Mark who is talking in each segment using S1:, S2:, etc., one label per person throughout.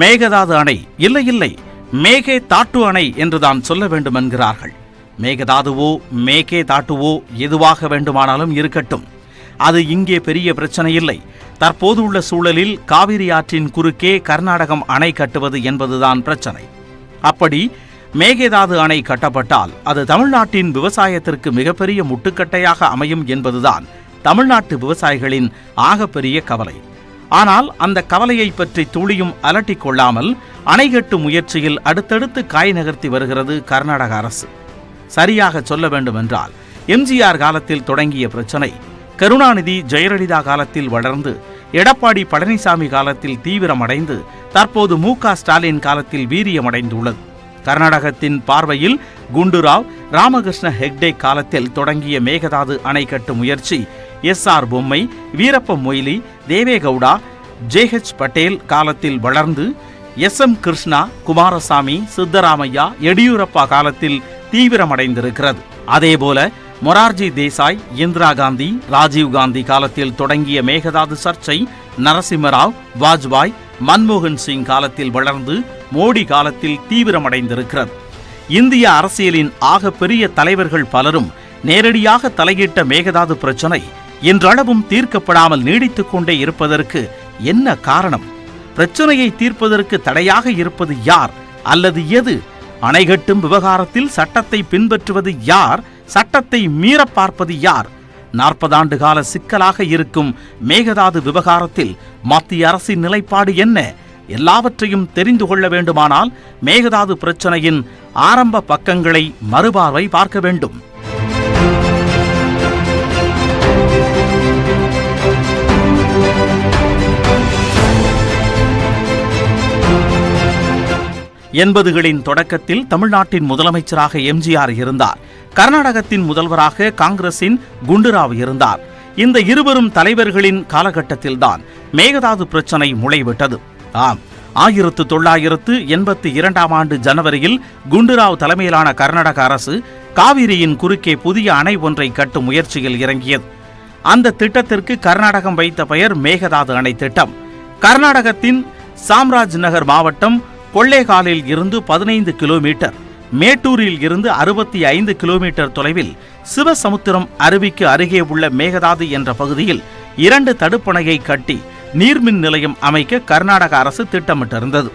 S1: மேகதாது அணை இல்லை இல்லை, மேகே தாட்டு அணை என்றுதான் சொல்ல வேண்டும் என்கிறார்கள். மேகதாதுவோ மேகே தாட்டுவோ எதுவாக வேண்டுமானாலும் இருக்கட்டும், அது இங்கே பெரிய பிரச்சனை இல்லை. தற்போது உள்ள சூழலில் காவிரி ஆற்றின் குறுக்கே கர்நாடகம் அணை கட்டுவது என்பதுதான் பிரச்சனை. அப்படி மேகதாது அணை கட்டப்பட்டால் அது தமிழ்நாட்டின் விவசாயத்திற்கு மிகப்பெரிய முட்டுக்கட்டையாக அமையும் என்பதுதான் தமிழ்நாட்டு விவசாயிகளின் ஆகப்பெரிய கவலை. ஆனால் அந்த கவலையை பற்றி துளியும் அலட்டிக் கொள்ளாமல் அணை கட்டும் முயற்சியில் அடுத்தடுத்து காய் நகர்த்தி வருகிறது கர்நாடக அரசு. சரியாக சொல்ல வேண்டுமென்றால் எம்ஜிஆர் காலத்தில் தொடங்கிய பிரச்சனை கருணாநிதி ஜெயலலிதா காலத்தில் வளர்ந்து எடப்பாடி பழனிசாமி காலத்தில் தீவிரமடைந்து தற்போது மு.க. ஸ்டாலின் காலத்தில் வீரியமடைந்துள்ளது. கர்நாடகத்தின் பார்வையில் குண்டுராவ் ராமகிருஷ்ண ஹெக்டே காலத்தில் தொடங்கிய மேகதாது அணை கட்டும் முயற்சி எஸ்.ஆர். பொம்மை, வீரப்ப மொய்லி, தேவேகவுடா, ஜே.எச். பட்டேல் காலத்தில் வளர்ந்து எஸ்.எம். கிருஷ்ணா, குமாரசாமி, சித்தராமையா, எடியூரப்பா காலத்தில் தீவிரமடைந்திருக்கிறது. அதேபோல மொரார்ஜி தேசாய், இந்திரா காந்தி, ராஜீவ் காந்தி காலத்தில் தொடங்கிய மேகதாது சர்ச்சை நரசிம்மராவ், வாஜ்பாய், மன்மோகன் சிங் காலத்தில் வளர்ந்து மோடி காலத்தில் தீவிரமடைந்திருக்கிறது. இந்திய அரசியலின் ஆக பெரிய தலைவர்கள் பலரும் நேரடியாக தலையிட்ட மேகதாது பிரச்சனை இன்றளவும் தீர்க்கப்படாமல் நீடித்துக் கொண்டே இருப்பதற்கு என்ன காரணம்? பிரச்சனையை தீர்ப்பதற்கு தடையாக இருப்பது யார் அல்லது எது? அணை கட்டும் விவகாரத்தில் சட்டத்தை பின்பற்றுவது யார்? சட்டத்தை மீற பார்ப்பது யார்? 40 ஆண்டு கால சிக்கலாக இருக்கும் மேகதாது விவகாரத்தில் மத்திய அரசின் நிலைப்பாடு என்ன? எல்லாவற்றையும் தெரிந்து கொள்ள வேண்டுமானால் மேகதாது பிரச்சனையின் ஆரம்ப பக்கங்களை மறுபார்வை பார்க்க வேண்டும். எண்பதுகளின் தொடக்கத்தில் தமிழ்நாட்டின் முதலமைச்சராக எம்ஜிஆர் இருந்தார். கர்நாடகத்தின் முதல்வராக காங்கிரசின் குண்டுராவ் இருந்தார். இந்த இருவரும் தலைவர்களின் காலகட்டத்தில்தான் மேகதாது பிரச்சனை முளைவிட்டது. ஆம், 1982 ஆண்டு ஜனவரியில் குண்டுராவ் தலைமையிலான கர்நாடக அரசு காவிரியின் குறுக்கே புதிய அணை ஒன்றை கட்டும் முயற்சியில் இறங்கியது. அந்த திட்டத்திற்கு கர்நாடகம் வைத்த பெயர் மேகதாது அணை திட்டம். கர்நாடகத்தின் சாம்ராஜ் நகர் மாவட்டம் கொள்ளேகாலில் இருந்து 15 கிலோமீட்டர், மேட்டூரில் இருந்து 65 கிலோமீட்டர் தொலைவில் சிவசமுத்திரம் அருவிக்கு அருகே உள்ள மேகதாது என்ற பகுதியில் 2 தடுப்பணையை கட்டி நீர்மின் நிலையம் அமைக்க கர்நாடக அரசு திட்டமிட்டிருந்தது.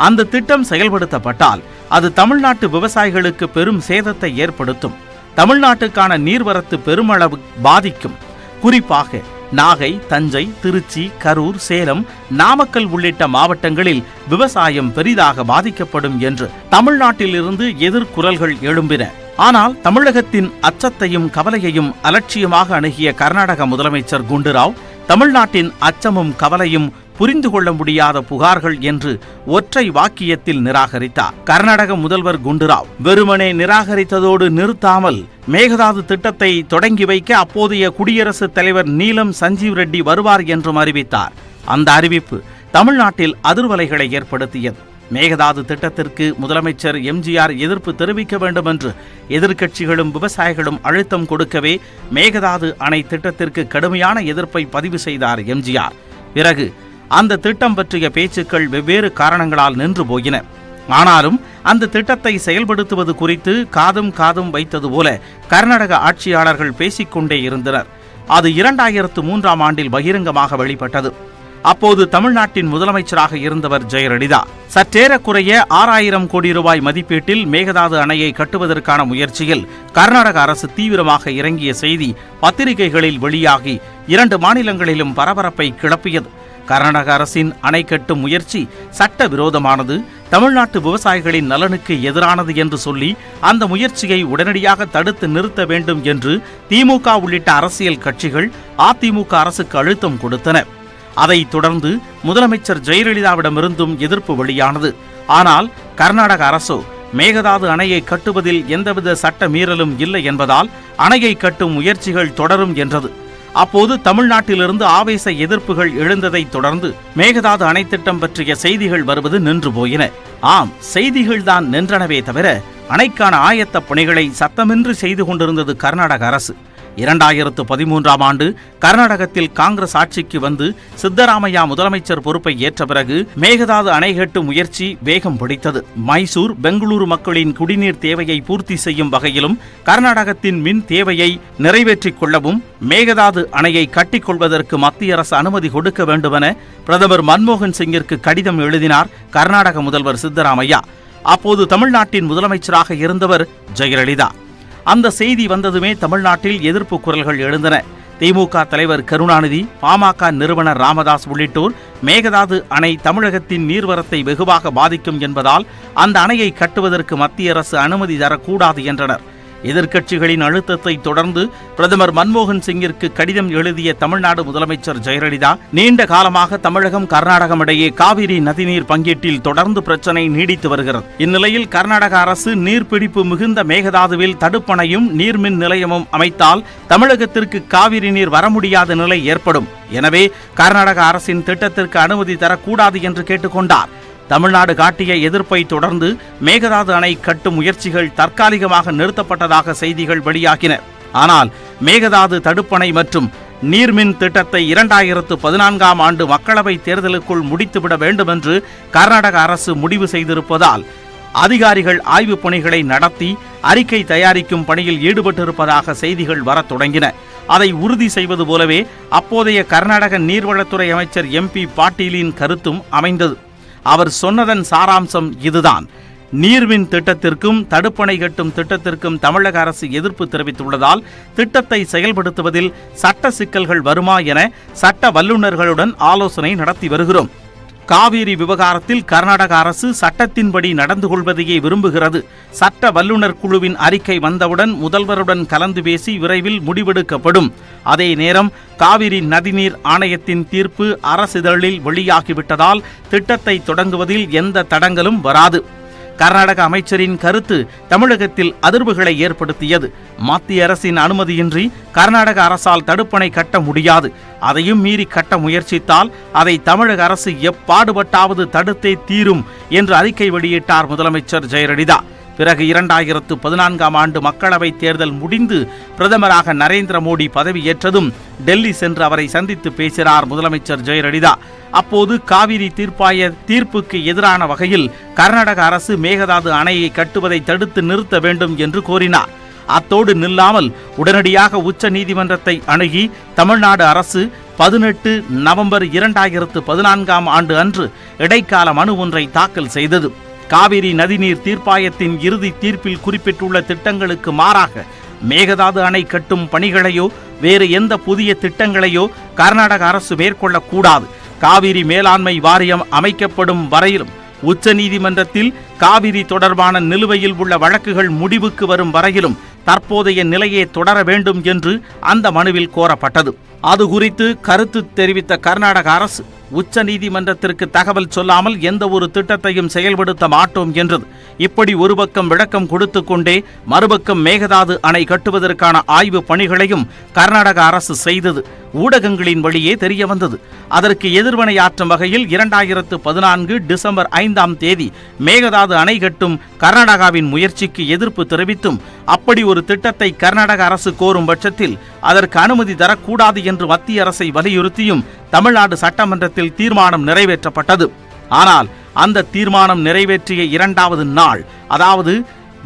S1: அந்த திட்டம் செயல்படுத்தப்பட்டால் அது தமிழ்நாட்டு விவசாயிகளுக்கு பெரும் சேதத்தை ஏற்படுத்தும். தமிழ்நாட்டுக்கான நீர்வரத்து பெருமளவு பாதிக்கும். குறிப்பாக நாகை, தஞ்சை, திருச்சி, கரூர், சேலம், நாமக்கல் உள்ளிட்ட மாவட்டங்களில் விவசாயம் பெரிதாக பாதிக்கப்படும் என்று தமிழ்நாட்டிலிருந்து எதிர்குரல்கள் எழும்பின. ஆனால் தமிழகத்தின் அச்சத்தையும் கவலையையும் அலட்சியமாக அணுகிய கர்நாடக முதலமைச்சர் குண்டுராவ் தமிழ்நாட்டின் அச்சமும் கவலையும் புரிந்து கொள்ள முடியாத புகார்கள் என்று ஒற்றை வாக்கியத்தில் நிராகரித்தார். கர்நாடக முதல்வர் குண்டுராவ் வெறுமனே நிராகரித்ததோடு நிறுத்தாமல் மேகதாது திட்டத்தை தொடங்கி வைக்க அப்போதைய குடியரசுத் தலைவர் நீலம் சஞ்சீவ் ரெட்டி வருவார் என்றும் அறிவித்தார். அந்த அறிவிப்பு தமிழ்நாட்டில் அதிர்வலைகளை ஏற்படுத்தியது. மேகதாது திட்டத்திற்கு முதலமைச்சர் எம்ஜிஆர் எதிர்ப்பு தெரிவிக்க வேண்டும் என்று எதிர்க்கட்சிகளும் விவசாயிகளும் அழுத்தம் கொடுக்கவே மேகதாது அணை திட்டத்திற்கு கடுமையான எதிர்ப்பை பதிவு செய்தார் எம்ஜிஆர். பிறகு அந்த திட்டம் பற்றிய பேச்சுக்கள் வெவ்வேறு காரணங்களால் நின்று போயின. ஆனாலும் அந்த திட்டத்தை செயல்படுத்துவது குறித்து காதும் வைத்தது போல கர்நாடக ஆட்சியாளர்கள் பேசிக்கொண்டே இருந்தனர். அது 2003 ஆண்டில் பகிரங்கமாக வெளிப்பட்டது. அப்போது தமிழ்நாட்டின் முதலமைச்சராக இருந்தவர் ஜெயலலிதா. சற்றேறக்குறைய 6000 கோடி ரூபாய் மதிப்பீட்டில் மேகதாது அணையை கட்டுவதற்கான முயற்சியில் கர்நாடக அரசு தீவிரமாக இறங்கிய செய்தி பத்திரிகைகளில் வெளியாகி 2 மாநிலங்களிலும் பரபரப்பை கிளப்பியது. கர்நாடக அரசின் அணை கட்டும் முயற்சி சட்ட விரோதமானது, தமிழ்நாட்டு விவசாயிகளின் நலனுக்கு எதிரானது என்று சொல்லி அந்த முயற்சியை உடனடியாக தடுத்து நிறுத்த வேண்டும் என்று திமுக உள்ளிட்ட அரசியல் கட்சிகள் அதிமுக அரசுக்கு அழுத்தம் கொடுத்தன. அதைத் தொடர்ந்து முதலமைச்சர் ஜெயலலிதாவிடமிருந்தும் எதிர்ப்பு வெளியானது. ஆனால் கர்நாடக அரசோ மேகதாது அணையை கட்டுவதில் எந்தவித சட்ட மீறலும் இல்லை என்பதால் அணையை கட்டும் முயற்சிகள் தொடரும் என்றது. அப்போது தமிழ்நாட்டிலிருந்து ஆவேச எதிர்ப்புகள் எழுந்ததைத் தொடர்ந்து மேகதாது அணை திட்டம் பற்றிய செய்திகள் வருவது நின்று போயின. ஆம், செய்திகள்தான் நின்றனவே தவிர அணைக்கான ஆயத்த பணிகளை சத்தமின்றி செய்து கொண்டிருந்தது கர்நாடக அரசு. 2013ஆம் ஆண்டு கர்நாடகத்தில் காங்கிரஸ் ஆட்சிக்கு வந்து சித்தராமையா முதலமைச்சர் பொறுப்பை ஏற்ற பிறகு மேகதாது அணை கட்டும் முயற்சி வேகம் பிடித்தது. மைசூர், பெங்களூரு மக்களின் குடிநீர் தேவையை பூர்த்தி செய்யும் வகையிலும் கர்நாடகத்தின் மின் தேவையை நிறைவேற்றிக் கொள்ளவும் மேகதாது அணையை கட்டிக்கொள்வதற்கு மத்திய அரசு அனுமதி கொடுக்க வேண்டுமென பிரதமர் மன்மோகன் சிங்கிற்கு கடிதம் எழுதினார் கர்நாடக முதல்வர் சித்தராமையா. அப்போது தமிழ்நாட்டின் முதலமைச்சராக இருந்தவர் ஜெயலலிதா. அந்த செய்தி வந்ததுமே தமிழ்நாட்டில் எதிர்ப்பு குரல்கள் எழுந்தன. திமுக தலைவர் கருணாநிதி, பாமக நிறுவனர் ராமதாஸ் உள்ளிட்டோர் மேகதாது அணை தமிழகத்தின் நீர்வரத்தை வெகுவாக பாதிக்கும் என்பதால் அந்த அணையை கட்டுவதற்கு மத்திய அரசு அனுமதி தரக்கூடாது என்றனர். எதிர்க்கட்சிகளின் அழுத்தத்தை தொடர்ந்து பிரதமர் மன்மோகன் சிங்கிற்கு கடிதம் எழுதிய தமிழ்நாடு முதலமைச்சர் ஜெயலலிதா, நீண்ட காலமாக தமிழகம் கர்நாடகம் இடையே காவிரி நதிநீர் பங்கீட்டில் தொடர்ந்து பிரச்சினை நீடித்து வருகிறது. இந்நிலையில் கர்நாடக அரசு நீர்பிடிப்பு மிகுந்த மேகதாதுவில் தடுப்பணையும் நீர்மின் நிலையமும் அமைத்தால் தமிழகத்திற்கு காவிரி நீர் வர முடியாத நிலை ஏற்படும். எனவே கர்நாடக அரசின் திட்டத்திற்கு அனுமதி தரக்கூடாது என்று கேட்டுக்கொண்டார். தமிழ்நாடு காட்டிய எதிர்ப்பை தொடர்ந்து மேகதாது அணை கட்டும் முயற்சிகள் தற்காலிகமாக நிறுத்தப்பட்டதாக செய்திகள் வெளியாகின. ஆனால் மேகதாது தடுப்பணை மற்றும் நீர்மின் திட்டத்தை 2014ஆம் ஆண்டு மக்களவைத் தேர்தலுக்குள் முடித்துவிட வேண்டும் என்று கர்நாடக அரசு முடிவு செய்திருப்பதால் அதிகாரிகள் ஆய்வுப் பணிகளை நடத்தி அறிக்கை தயாரிக்கும் பணியில் ஈடுபட்டிருப்பதாக செய்திகள் வரத் தொடங்கின. அதை உறுதி செய்வது போலவே அப்போதைய கர்நாடக நீர்வளத்துறை அமைச்சர் MP பாட்டீலின் கருத்தும் அமைந்தது. அவர் சொன்னதன் சாராம்சம் இதுதான். நீர்மின் திட்டத்திற்கும் தடுப்பணை கட்டும் திட்டத்திற்கும் தமிழக அரசு எதிர்ப்பு தெரிவித்துள்ளதால் திட்டத்தை செயல்படுத்துவதில் சட்ட சிக்கல்கள் வருமா என சட்ட வல்லுநர்களுடன் ஆலோசனை நடத்தி வருகிறோம். காவிரி விவகாரத்தில் கர்நாடக அரசு சட்டத்தின்படி நடந்து கொள்வதையே விரும்புகிறது. சட்ட வல்லுநர் குழுவின் அறிக்கை வந்தவுடன் முதல்வருடன் கலந்து பேசி விரைவில் முடிவெடுக்கப்படும். அதே நேரம் காவிரி நதிநீர் ஆணையத்தின் தீர்ப்பு அரசிதழில் வெளியாகிவிட்டதால் திட்டத்தை தொடங்குவதில் எந்த தடங்கலும் வராது. கர்நாடக அமைச்சரின் கருத்து தமிழகத்தில் அதிர்வுகளை ஏற்படுத்தியது. மத்திய அரசின் அனுமதியின்றி கர்நாடக அரசால் தடுப்பணை கட்ட முடியாது. அதையும் மீறி கட்ட முயற்சித்தால் அதை தமிழக அரசு எப்பாடுபட்டாவது தடுத்தே தீரும் என்று அறிக்கை வெளியிட்டார் முதலமைச்சர் ஜெயலலிதா. பிறகு 2014ஆம் ஆண்டு மக்களவைத் தேர்தல் முடிந்து பிரதமராக நரேந்திர மோடி பதவியேற்றதும் டெல்லி சென்று அவரை சந்தித்து பேசினார் முதலமைச்சர் ஜெயலலிதா. அப்போது காவிரி தீர்ப்புக்கு எதிரான வகையில் கர்நாடக அரசு மேகதாது அணையை கட்டுவதை தடுத்து நிறுத்த வேண்டும் என்று கோரினார். அத்தோடு நில்லாமல் உடனடியாக உச்ச நீதிமன்றத்தை அணுகி தமிழ்நாடு அரசு 18 நவம்பர் 2014ஆம் ஆண்டு அன்று இடைக்கால மனு ஒன்றை தாக்கல் செய்தது. காவிரி நதிநீர் தீர்ப்பாயத்தின் இறுதி தீர்ப்பில் குறிப்பிட்டுள்ள திட்டங்களுக்கு மாறாக மேகதாது அணை கட்டும் பணிகளையோ வேறு எந்த புதிய திட்டங்களையோ கர்நாடக அரசு மேற்கொள்ளக்கூடாது. காவிரி மேலாண்மை வாரியம் அமைக்கப்படும் வரையிலும் உச்ச நீதிமன்றத்தில் காவிரி தொடர்பான நிலுவையில் உள்ள வழக்குகள் முடிவுக்கு வரும் வரையிலும் தற்போதைய நிலையே தொடர வேண்டும் என்று அந்த மனுவில் கோரப்பட்டது. அது குறித்து கருத்து தெரிவித்த கர்நாடக அரசு உச்ச நீதிமன்றத்திற்கு தகவல் சொல்லாமல் எந்த ஒரு திட்டத்தையும் செயல்படுத்த மாட்டோம் என்றது. இப்படி ஒரு பக்கம் விளக்கம் கொடுத்து கொண்டே மறுபக்கம் மேகதாது அணை கட்டுவதற்கான ஆய்வு பணிகளையும் கர்நாடக அரசு செய்தது ஊடகங்களின் வழியே தெரிய வந்தது. அதற்கு எதிர்வினையாற்றும் வகையில் 2014 டிசம்பர் 5ஆம் தேதி மேகதாது அணை கட்டும் கர்நாடகாவின் முயற்சிக்கு எதிர்ப்பு தெரிவித்தும் அப்படி ஒரு திட்டத்தை கர்நாடக அரசு கோரும் பட்சத்தில் அதற்கு அனுமதி தரக்கூடாது என்று மத்திய அரசை வலியுறுத்தியும் தமிழ்நாடு சட்டமன்றத்தில் தீர்மானம் நிறைவேற்றப்பட்டது. ஆனால் அந்த தீர்மானம் நிறைவேற்றிய 2வது நாள், அதாவது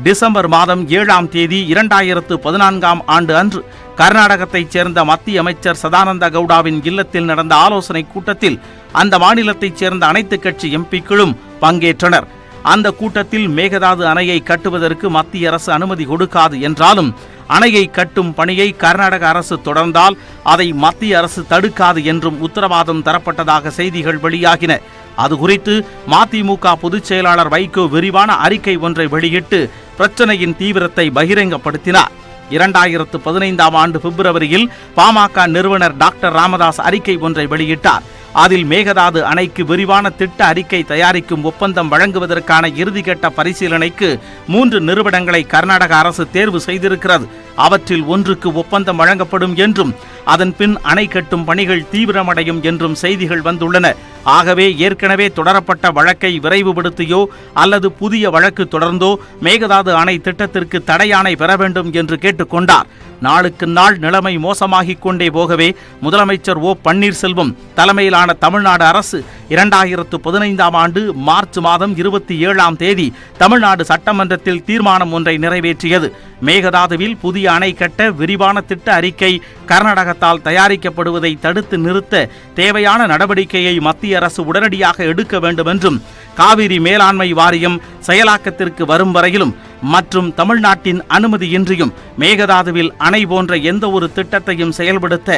S1: டிசம்பர் மாதம் 7ஆம் தேதி 2014ஆம் ஆண்டு அன்று கர்நாடகத்தைச் சேர்ந்த மத்திய அமைச்சர் சதானந்த கவுடாவின் இல்லத்தில் நடந்த ஆலோசனை கூட்டத்தில் அந்த மாநிலத்தைச் சேர்ந்த அனைத்து கட்சி எம்பிக்களும் பங்கேற்றனர். அந்த கூட்டத்தில் மேகதாது அணையை கட்டுவதற்கு மத்திய அரசு அனுமதி கொடுக்காது என்றாலும் அணையை கட்டும் பணியை கர்நாடக அரசு தொடர்ந்தால் அதை மத்திய அரசு தடுக்காது என்றும் உத்தரவாதம் தரப்பட்டதாக செய்திகள் வெளியாகின. அது குறித்து மதிமுக பொதுச் செயலாளர் வைகோ விரிவான அறிக்கை ஒன்றை வெளியிட்டு பிரச்சனையின் தீவிரத்தை பகிரங்கப்படுத்தினார். 2015ஆம் ஆண்டு பிப்ரவரியில் பாமக நிறுவனர் டாக்டர் ராமதாஸ் அறிக்கை ஒன்றை வெளியிட்டார். அதில் மேகதாது அணைக்கு விரிவான திட்ட அறிக்கை தயாரிக்கும் ஒப்பந்தம் வழங்குவதற்கான இறுதிக்கட்ட பரிசீலனைக்கு 3 நிறுவனங்களை கர்நாடக அரசு தேர்வு செய்திருக்கிறது. அவற்றில் ஒன்றுக்கு ஒப்பந்தம் வழங்கப்படும் என்றும் அதன் பின் அணை கட்டும் பணிகள் தீவிரமடையும் என்றும் செய்திகள் வந்துள்ளன. ஆகவே ஏற்கனவே தொடரப்பட்ட வழக்கை விரைவுபடுத்தியோ அல்லது புதிய வழக்கு தொடர்ந்தோ மேகதாது அணை திட்டத்திற்கு தடையாணை பெற வேண்டும் என்று கேட்டுக்கொண்டார். நாளுக்கு நாள் நிலைமை மோசமாகிக் கொண்டே போகவே முதலமைச்சர் ஓ பன்னீர்செல்வம் தலைமையிலான தமிழ்நாடு அரசு 2015ஆம் ஆண்டு மார்ச் மாதம் 27ஆம் தேதி தமிழ்நாடு சட்டமன்றத்தில் தீர்மானம் ஒன்றை நிறைவேற்றியது. மேகதாதுவில் புதிய அணை கட்ட விரிவான திட்ட அறிக்கை கர்நாடகத்தால் தயாரிக்கப்படுவதை தடுத்து நிறுத்த தேவையான நடவடிக்கையை மத்திய அரசு உடனடியாக எடுக்க வேண்டும் என்றும், காவிரி மேலாண்மை வாரியம் செயலாக்கத்திற்கு வரும் வரையிலும் மற்றும் தமிழ்நாட்டின் அனுமதியின்றியும் மேகதாதுவில் அணை போன்ற எந்த ஒரு திட்டத்தையும் செயல்படுத்த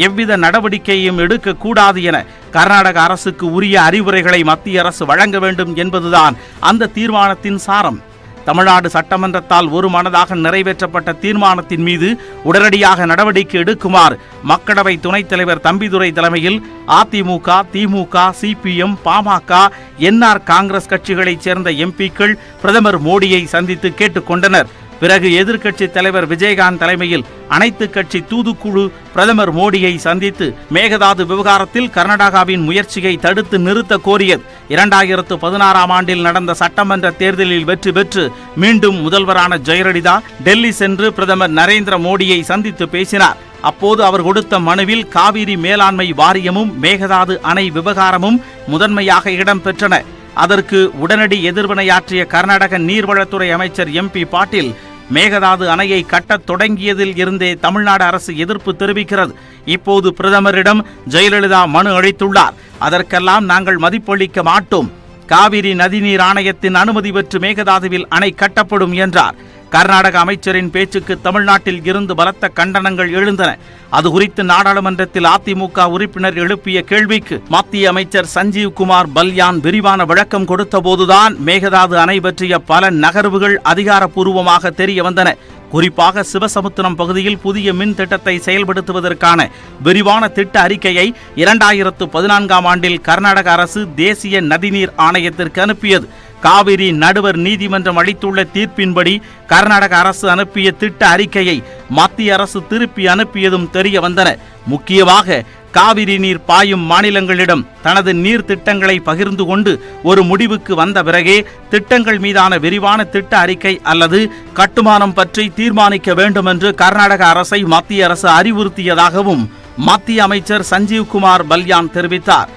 S1: எவ்வித நடவடிக்கையும் எடுக்கக்கூடாது என கர்நாடக அரசுக்கு உரிய அறிவுரைகளை மத்திய அரசு வழங்க வேண்டும் என்பதுதான் அந்த தீர்மானத்தின் சாரம். தமிழ்நாடு சட்டமன்றத்தால் ஒருமனதாக நிறைவேற்றப்பட்ட தீர்மானத்தின் மீது உடனடியாக நடவடிக்கை எடுக்குமாறு மக்களவை துணைத் தலைவர் தம்பிதுரை தலைமையில் அதிமுக, திமுக, சிபிஎம், பாமக, என்ஆர் காங்கிரஸ் கட்சிகளைச் சேர்ந்த எம்பிக்கள் பிரதமர் மோடியை சந்தித்து கேட்டுக்கொண்டனர். பிறகு எதிர்க்கட்சி தலைவர் விஜயகாந்த் தலைமையில் அனைத்து கட்சி தூதுக்குழு பிரதமர் மோடியை சந்தித்து மேகதாது விவகாரத்தில் கர்நாடகாவின் முயற்சியை தடுத்து நிறுத்த கோரியது. 2016ஆம் ஆண்டில் நடந்த சட்டமன்ற தேர்தலில் வெற்றி பெற்று மீண்டும் முதல்வரான ஜெயலலிதா டெல்லி சென்று பிரதமர் நரேந்திர மோடியை சந்தித்து பேசினார். அப்போது அவர் கொடுத்த மனுவில் காவிரி மேலாண்மை வாரியமும் மேகதாது அணை விவகாரமும் முதன்மையாக இடம்பெற்றன. அதற்கு உடனடி எதிர்வினையாற்றிய கர்நாடக நீர்வளத்துறை அமைச்சர் MP பாட்டீல், மேகதாது அணையை கட்டத் தொடங்கியதில் இருந்தே தமிழ்நாடு அரசு எதிர்ப்பு தெரிவிக்கிறது. இப்போது பிரதமரிடம் ஜெயலலிதா மனு அளித்துள்ளார். அதற்கெல்லாம் நாங்கள் மதிப்பளிக்க மாட்டோம். காவிரி நதிநீர் ஆணையத்தின் அனுமதி பெற்று மேகதாதுவில் அணை கட்டப்படும் என்றார். கர்நாடக அமைச்சரின் பேச்சுக்கு தமிழ்நாட்டில் இருந்து பலத்த கண்டனங்கள் எழுந்தன. அது குறித்து நாடாளுமன்றத்தில் அதிமுக உறுப்பினர் எழுப்பிய கேள்விக்கு மத்திய அமைச்சர் சஞ்சீவ்குமார் பல்யான் விரிவான விளக்கம் கொடுத்தபோதுதான் மேகதாது அணை பற்றிய பல நகர்வுகள் அதிகாரப்பூர்வமாக தெரிய வந்தன. குறிப்பாக சிவசமுத்திரம் பகுதியில் புதிய மின் திட்டத்தை செயல்படுத்துவதற்கான விரிவான திட்ட அறிக்கையை 2014ஆம் ஆண்டில் கர்நாடக அரசு தேசிய நதிநீர் ஆணையத்திற்கு அனுப்பியது. காவிரி நடுவர் நீதிமன்றம் அளித்துள்ள தீர்ப்பின்படி கர்நாடக அரசு அனுப்பிய திட்ட அறிக்கையை மத்திய அரசு திருப்பி அனுப்பியதும் தெரிய வந்தன. முக்கியமாக காவிரி நீர் பாயும் மாநிலங்களிடம் தனது நீர் திட்டங்களை பகிர்ந்து கொண்டு ஒரு முடிவுக்கு வந்த பிறகே திட்டங்கள் மீதான விரிவான திட்ட அறிக்கை அல்லது கட்டுமானம் பற்றி தீர்மானிக்க வேண்டும் என்று கர்நாடக அரசை மத்திய அரசு அறிவுறுத்தியதாகவும் மத்திய அமைச்சர் சஞ்சீவ்குமார் பல்யான் தெரிவித்தார்.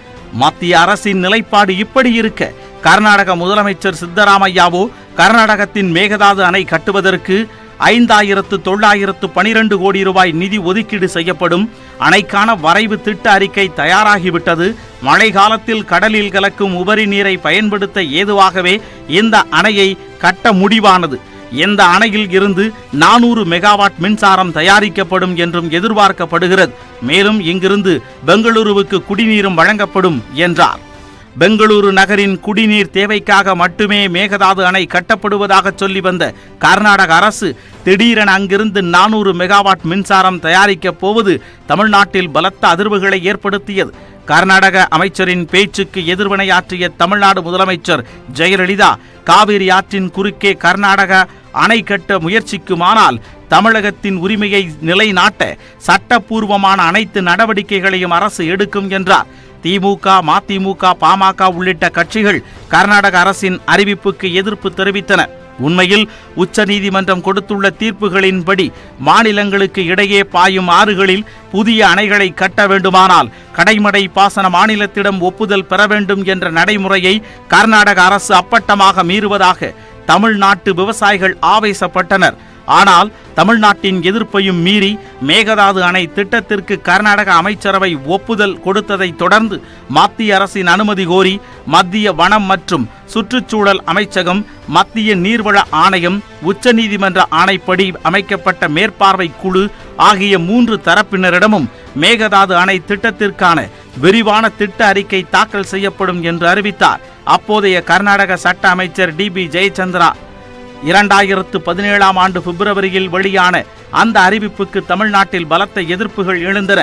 S1: மத்திய அரசின் நிலைப்பாடு இப்படி இருக்க, கர்நாடக முதலமைச்சர் சித்தராமையாவோ கர்நாடகத்தின் மேகதாது அணை கட்டுவதற்கு 5,912 கோடி ரூபாய் நிதி ஒதுக்கீடு செய்யப்படும், அணைக்கான வரைவு திட்ட அறிக்கை தயாராகிவிட்டது, மழை காலத்தில் கடலில் கலக்கும் உபரி நீரை பயன்படுத்த ஏதுவாகவே இந்த அணையை கட்ட முடிவானது, இந்த அணையில் இருந்து 400 மெகாவாட் மின்சாரம் தயாரிக்கப்படும் என்றும் எதிர்பார்க்கப்படுகிறது. மேலும் இங்கிருந்து பெங்களூருவுக்கு குடிநீரும் வழங்கப்படும் என்றார். பெங்களூரு நகரின் குடிநீர் தேவைக்காக மட்டுமே மேகதாது அணை கட்டப்படுவதாக சொல்லி வந்த கர்நாடக அரசு திடீரென அங்கிருந்து 400 மெகாவாட் மின்சாரம் தயாரிக்கப் போவது தமிழ்நாட்டில் பலத்த அதிர்வுகளை ஏற்படுத்தியது. கர்நாடக அமைச்சரின் பேச்சுக்கு எதிர்வினையாற்றிய தமிழ்நாடு முதலமைச்சர் ஜெயலலிதா, காவிரி ஆற்றின் குறுக்கே கர்நாடக அணை கட்ட முயற்சிக்குமானால் தமிழகத்தின் உரிமையை நிலைநாட்ட சட்டப்பூர்வமான அனைத்து நடவடிக்கைகளையும் அரசு எடுக்கும் என்றார். திமுக, மதிமுக, பாமக உள்ளிட்ட கட்சிகள் கர்நாடக அரசின் அறிவிப்புக்கு எதிர்ப்பு தெரிவித்தன. உண்மையில் உச்சநீதிமன்றம் கொடுத்துள்ள தீர்ப்புகளின்படி மாநிலங்களுக்கு இடையே பாயும் ஆறுகளில் புதிய அணைகளை கட்ட வேண்டுமானால் கடைமடை பாசன மாநிலத்திடம் ஒப்புதல் பெற வேண்டும் என்ற நடைமுறையை கர்நாடக அரசு அப்பட்டமாக மீறுவதாக தமிழ்நாட்டு விவசாயிகள் ஆவேசப்பட்டனர். ஆனால் தமிழ்நாட்டின் எதிர்ப்பையும் மீறி மேகதாது அணை திட்டத்திற்கு கர்நாடக அமைச்சரவை ஒப்புதல் கொடுத்ததை தொடர்ந்து மத்திய அரசின் அனுமதி கோரி மத்திய வனம் மற்றும் சுற்றுச்சூழல் அமைச்சகம், மத்திய நீர்வள ஆணையம், உச்சநீதிமன்ற ஆணைப்படி அமைக்கப்பட்ட மேற்பார்வை குழு ஆகிய 3 தரப்பினரிடமும் மேகதாது அணை திட்டத்திற்கான விரிவான திட்ட அறிக்கை தாக்கல் செய்யப்படும் என்று அறிவித்தார். அப்போதைய கர்நாடக சட்ட அமைச்சர் DB ஜெயச்சந்திரா. 2017ஆம் ஆண்டு பிப்ரவரியில் வெளியான அந்த அறிவிப்புக்கு தமிழ்நாட்டில் பலத்த எதிர்ப்புகள் எழுந்தன.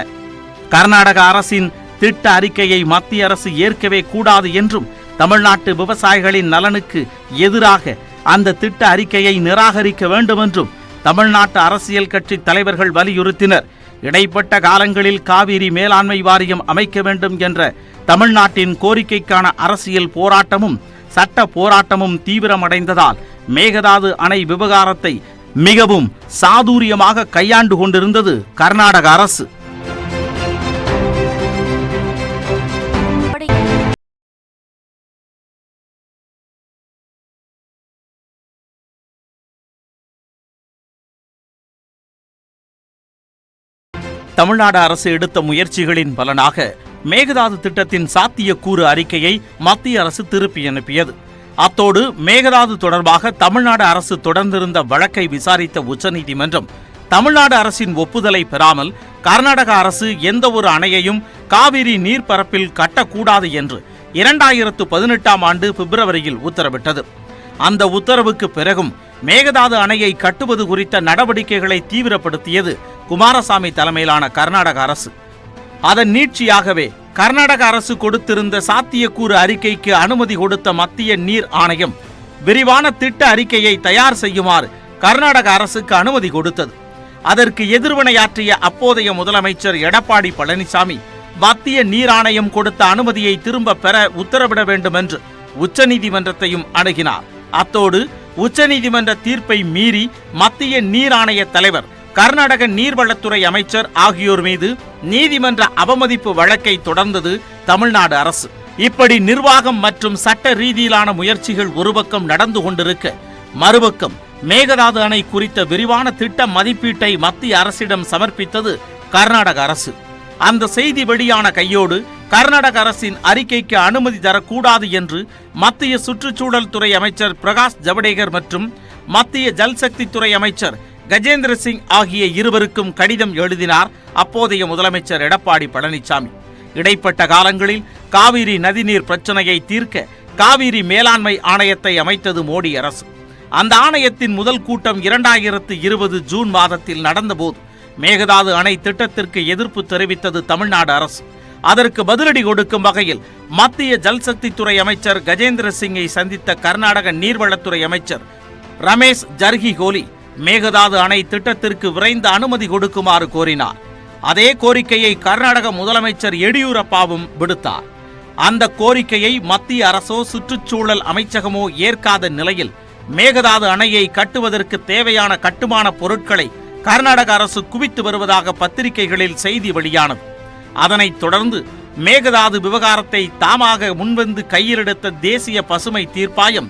S1: கர்நாடக அரசின் திட்ட அறிக்கையை மத்திய அரசு ஏற்கவே கூடாது என்றும் தமிழ்நாட்டு விவசாயிகளின் நலனுக்கு எதிராக அந்த திட்ட அறிக்கையை நிராகரிக்க வேண்டும் என்றும் தமிழ்நாட்டு அரசியல் கட்சி தலைவர்கள் வலியுறுத்தினர். இடைப்பட்ட காலங்களில் காவிரி மேலாண்மை வாரியம் அமைக்க வேண்டும் என்ற தமிழ்நாட்டின் கோரிக்கைக்கான அரசியல் போராட்டமும் சட்ட போராட்டமும் தீவிரமடைந்ததால் மேகதாது அணை விவகாரத்தை மிகவும் சாதுரியமாக கையாண்டு கொண்டிருந்தது கர்நாடக அரசு. தமிழ்நாடு அரசு எடுத்த முயற்சிகளின் பலனாக மேகதாது திட்டத்தின் சாத்தியக்கூறு அறிக்கையை மத்திய அரசு திருப்பி அனுப்பியது. அத்தோடு மேகதாது தொடர்பாக தமிழ்நாடு அரசு தொடர்ந்திருந்த வழக்கை விசாரித்த உச்சநீதிமன்றம் தமிழ்நாடு அரசின் ஒப்புதலை பெறாமல் கர்நாடக அரசு எந்த ஒரு அணையையும் காவிரி நீர்ப்பரப்பில் கட்டக்கூடாது என்று 2018ஆம் ஆண்டு பிப்ரவரியில் உத்தரவிட்டது. அந்த உத்தரவுக்கு பிறகும் மேகதாது அணையை கட்டுவது குறித்த நடவடிக்கைகளை தீவிரப்படுத்தியது குமாரசாமி தலைமையிலான கர்நாடக அரசு. அதன் நீட்சியாகவே கர்நாடக அரசு கொடுத்திருந்த சாத்தியக்கூறு அறிக்கைக்கு அனுமதி கொடுத்த மத்திய நீர் ஆணையம் விரிவான திட்ட அறிக்கையை தயார் செய்யுமாறு கர்நாடக அரசுக்கு அனுமதி கொடுத்தது. அதற்கு எதிர்வினையாற்றிய அப்போதைய முதலமைச்சர் எடப்பாடி பழனிசாமி மத்திய நீர் ஆணையம் கொடுத்த அனுமதியை திரும்ப பெற உத்தரவிட வேண்டும் என்று உச்சநீதிமன்றத்தையும் அணுகினார். அத்தோடு உச்சநீதிமன்ற தீர்ப்பை மீறி மத்திய நீர் ஆணைய தலைவர், கர்நாடக நீர்வளத்துறை அமைச்சர் ஆகியோர் மீது நீதிமன்ற அவமதிப்பு வழக்கை தொடர்ந்தது தமிழ்நாடு அரசு. இப்படி நிர்வாகம் மற்றும் சட்ட ரீதியிலான முயற்சிகள் ஒரு பக்கம் நடந்து கொண்டிருக்க, மறுபக்கம் மேகதாது அணை குறித்த விரிவான திட்ட மதிப்பீட்டை மத்திய அரசிடம் சமர்ப்பித்தது கர்நாடக அரசு. அந்த செய்தி வெளியான கையோடு கர்நாடக அரசின் அறிக்கைக்கு அனுமதி தரக்கூடாது என்று மத்திய சுற்றுச்சூழல் துறை அமைச்சர் பிரகாஷ் ஜவடேகர் மற்றும் மத்திய ஜல்சக்தி துறை அமைச்சர் கஜேந்திர சிங் ஆகிய இருவருக்கும் கடிதம் எழுதினார் அப்போதைய முதலமைச்சர் எடப்பாடி பழனிசாமி. இடைப்பட்ட காலங்களில் காவிரி நதிநீர் பிரச்சனையை தீர்க்க காவிரி மேலாண்மை ஆணையத்தை அமைத்தது மோடி அரசு. அந்த ஆணையத்தின் முதல் கூட்டம் 2020 ஜூன் மாதத்தில் நடந்தபோது மேகதாது அணை திட்டத்திற்கு எதிர்ப்பு தெரிவித்தது தமிழ்நாடு அரசு. அதற்கு பதிலடி கொடுக்கும் வகையில் மத்திய ஜல்சக்தி துறை அமைச்சர் கஜேந்திர சிங்கை சந்தித்த கர்நாடக நீர்வளத்துறை அமைச்சர் ரமேஷ் ஜர்கிஹோலி மேகதாது அணை திட்டத்திற்கு விரைந்து அனுமதி கொடுக்குமாறு கோரினார். அதே கோரிக்கையை கர்நாடக முதலமைச்சர் எடியூரப்பாவும் விடுத்தார். அந்த கோரிக்கையை மத்திய அரசோ சுற்றுச்சூழல் அமைச்சகமோ ஏற்காத நிலையில் மேகதாது அணையை கட்டுவதற்கு தேவையான கட்டுமான பொருட்களை கர்நாடக அரசு குவித்து வருவதாக பத்திரிகைகளில் செய்தி வெளியானது. அதனைத் தொடர்ந்து மேகதாது விவகாரத்தை தாமாக முன்வந்து கையிலெடுத்த தேசிய பசுமை தீர்ப்பாயம்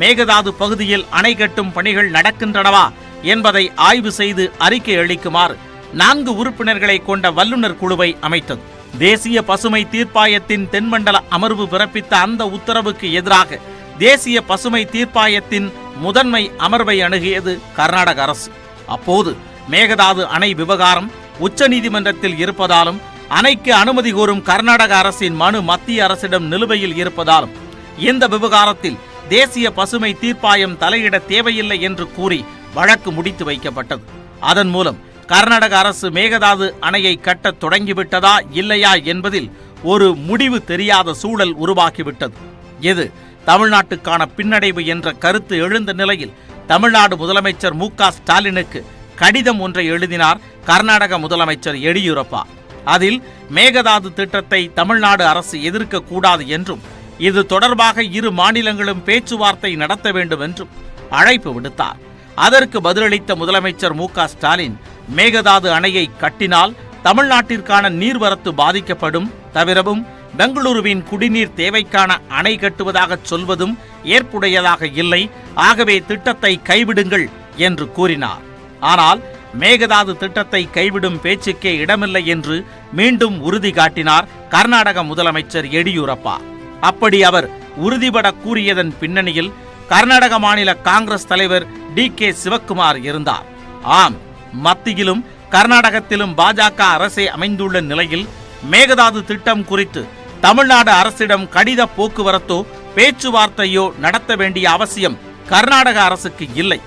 S1: மேகதாது பகுதியில் அணை கட்டும் பணிகள் நடக்கின்றனவா என்பதை ஆய்வு செய்து அறிக்கை அளிக்குமாறு 4 உறுப்பினர்களை கொண்ட வல்லுநர் குழுவை அமைத்தது. தேசிய பசுமை தீர்ப்பாயத்தின் தென்மண்டல அமர்வு பிறப்பித்த அந்த உத்தரவுக்கு எதிராக தேசிய பசுமை தீர்ப்பாயத்தின் முதன்மை அமர்வை அணுகியது கர்நாடக அரசு. அப்போது மேகதாது அணை விவகாரம் உச்சநீதிமன்றத்தில் இருப்பதாலும் அணைக்கு அனுமதி கோரும் கர்நாடக அரசின் மனு மத்திய அரசிடம் நிலுவையில் இருப்பதாலும் இந்த விவகாரத்தில் தேசிய பசுமை தீர்ப்பாயம் தலையிட தேவையில்லை என்று கூறி வழக்கு முடித்து வைக்கப்பட்டது. அதன் மூலம் கர்நாடக அரசு மேகதாது அணையை கட்ட தொடங்கிவிட்டதா இல்லையா என்பதில் ஒரு முடிவு தெரியாத சூழல் உருவாகிவிட்டது. இது தமிழ்நாட்டுக்கான பின்னடைவு என்ற கருத்து எழுந்த நிலையில் தமிழ்நாடு முதலமைச்சர் மு.க. ஸ்டாலினுக்கு கடிதம் ஒன்றை எழுதினார் கர்நாடக முதலமைச்சர் எடியூரப்பா. அதில் மேகதாது திட்டத்தை தமிழ்நாடு அரசு எதிர்க்க கூடாது என்றும் இது தொடர்பாக இரு மாநிலங்களும் பேச்சுவார்த்தை நடத்த வேண்டும் என்றும் அழைப்பு விடுத்தார். அதற்கு பதிலளித்த முதலமைச்சர் மு.க. ஸ்டாலின் மேகதாது அணையை கட்டினால் தமிழ்நாட்டிற்கான நீர்வரத்து பாதிக்கப்படும், தவிரவும் பெங்களூருவின் குடிநீர் தேவைக்கான அணை கட்டுவதாக சொல்வதும் ஏற்புடையதாக இல்லை, ஆகவே திட்டத்தை கைவிடுங்கள் என்று கூறினார். ஆனால் மேகதாது திட்டத்தை கைவிடும் பேச்சுக்கே இடமில்லை என்று மீண்டும் உறுதி காட்டினார் கர்நாடக முதலமைச்சர் எடியூரப்பா. அப்படி அவர் உறுதிபட கூறியதன் பின்னணியில் கர்நாடக மாநில காங்கிரஸ் தலைவர் டி.கே. சிவக்குமார் இருந்தார். ஆம், மத்தியிலும் கர்நாடகத்திலும் பாஜக அரசே அமைந்துள்ள நிலையில் மேகதாது திட்டம் குறித்து தமிழ்நாடு அரசிடம் கடித போக்குவரத்தோ பேச்சுவார்த்தையோ நடத்த வேண்டிய அவசியம் கர்நாடக அரசுக்கு இல்லை.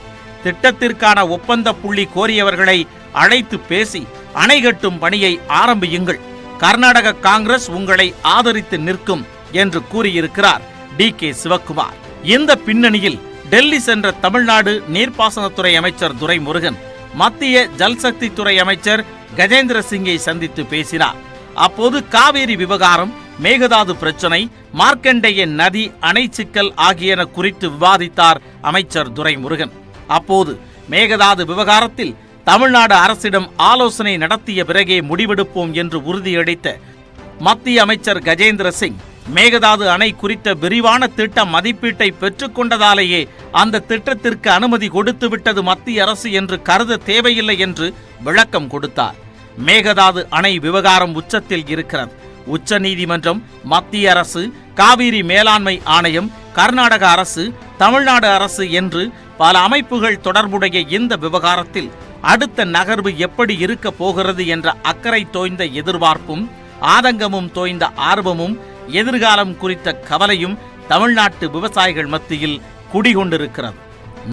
S1: திட்டத்திற்கான ஒப்பந்த புள்ளி கோரியவர்களை அழைத்து பேசி அணை கட்டும் பணியை ஆரம்பியுங்கள், கர்நாடக காங்கிரஸ் உங்களை ஆதரித்து நிற்கும் என்று கூறியிருக்கிறார் டி.கே. சிவக்குமார். இந்த பின்னணியில் டெல்லி சென்ற தமிழ்நாடு நீர்ப்பாசனத்துறை அமைச்சர் துரைமுருகன் மத்திய ஜல்சக்தி துறை அமைச்சர் கஜேந்திர சிங்கை சந்தித்து பேசினார். அப்போது காவேரி விவகாரம், மேகதாது பிரச்சனை, மார்க்கண்டேய நதி அணை சிக்கல் ஆகியன குறித்து விவாதித்தார் அமைச்சர் துரைமுருகன். அப்போது மேகதாது விவகாரத்தில் தமிழ்நாடு அரசிடம் ஆலோசனை நடத்திய பிறகே முடிவெடுப்போம் என்று உறுதியளித்த மத்திய அமைச்சர் கஜேந்திர சிங், மேகதாது அணை குறித்த விரிவான திட்ட மதிப்பீட்டை பெற்றுக்கொண்டதாலேயே அந்த திட்டத்திற்கு அனுமதி கொடுத்துவிட்டது மத்திய அரசு என்று கருத தேவையில்லை என்று விளக்கம் கொடுத்தார். மேகதாது அணை விவகாரம் உச்சத்தில் இருக்கிறது. உச்ச நீதிமன்றம், மத்திய அரசு, காவிரி மேலாண்மை ஆணையம், கர்நாடக அரசு, தமிழ்நாடு அரசு என்று பல அமைப்புகள் தொடர்புடைய இந்த விவகாரத்தில் அடுத்த நகர்வு எப்படி இருக்க போகிறது என்ற அக்கறை தோய்ந்த எதிர்பார்ப்பும், ஆதங்கமும் தோய்ந்த ஆர்வமும், எதிர்காலம் குறித்த கவலையும் தமிழ்நாட்டு விவசாயிகள் மத்தியில் குடிகொண்டிருக்கிறது.